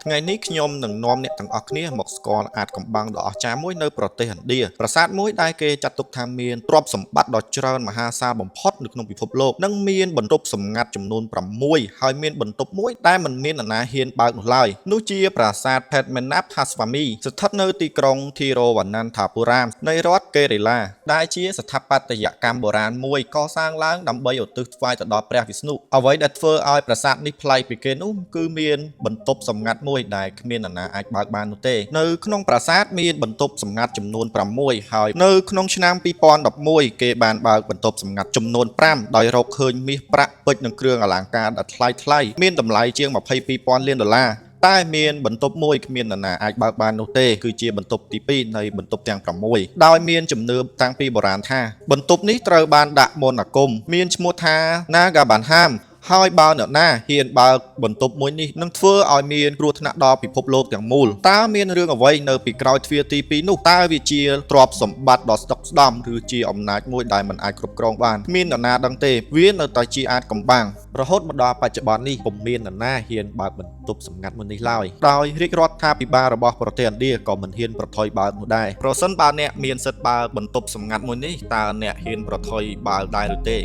ថ្ងៃនេះខ្ញុំនឹងនាំអ្នកទាំងអស់គ្នាមកស្គាល់អាចកំបាំងដ៏អស្ចារ្យមួយនៅប្រទេសឥណ្ឌាប្រាសាទមួយដែលគេចាត់ទុកថាមានទ្រព្យសម្បត្តិដ៏ច្រើនមហាសាលបំផុតនៅក្នុងពិភពលោកនិងមានបន្ទប់សម្ងាត់ចំនួន6ហើយមានបន្ទប់មួយដែលមិនមាននរណាហ៊ានបើកនោះឡើយនោះជាប្រាសាទ Padmanabhaswamy ស្ថិតនៅទីក្រុង Thiruvananthapuram នៃរដ្ឋកេរឡាដែលជាស្ថាបត្យកម្មបុរាណមួយកសាងឡើងដើម្បីឧទ្ទិសថ្វាយទៅដល់ព្រះវិស្ណុអ្វីដែលធ្វើឲ្យប្រាសាទនេះប្លែកពីគេនោះគឺមានបន្ទប់សម្ងាត់មួយដែលគ្មាននរណាអាចបើកបាននោះទេនៅក្នុងប្រាសាទមានបន្ទប់សម្ងាត់ចំនួន6ហើយនៅក្នុងឆ្នាំ2011គេបានបើកបន្ទប់សម្ងាត់ចំនួន5ដោយរកឃើញមាសប្រាក់ពេជ្រនិងគ្រឿងអលង្ការដ៏ថ្លៃៗមានតម្លៃជាង22,000 លានដុល្លារតែមានបន្ទប់មួយគ្មាននរណាអាចបើកបាននោះទេគឺជាបន្ទប់ទី2នៃបន្ទប់ទាំង6ដោយមានជំនឿតាំងពីបុរាណថាបន្ទប់នេះត្រូវបានដាក់មន្តអាគមមានឈ្មោះថា Nagabanham ហើយបើអ្នកណាហ៊ានបើកបន្ទប់មួយនេះនឹងធ្វើឲ្យមានគ្រោះថ្នាក់ដល់ពិភពលោកទាំងមូលតើមានរឿងអ្វីនៅពីក្រោយទ្វារទី2នោះតើវាជាទ្រព្យសម្បត្តិដ៏ស្តុកស្តម្ភឬជាអំណាចមួយដែលមិនអាចគ្រប់គ្រងបានគ្មាននរណាដឹងទេវានៅតែជាអាចកំបាំងរហូតមកដល់បច្ចុប្បន្ននេះពុំមាននរណាហ៊ានបើកបន្ទប់សម្ងាត់មួយនេះឡើយដោយរាជរដ្ឋាភិបាលរបស់ប្រទេសឥណ្ឌាក៏មិនហ៊ានប្រថុយបើកនោះដែរប្រសិនបើអ្នកមានសិទ្ធិបើកបន្ទប់សម្ងាត់មួយនេះតើអ្នកហ៊ានប្រថុយបើកដែរឬទេ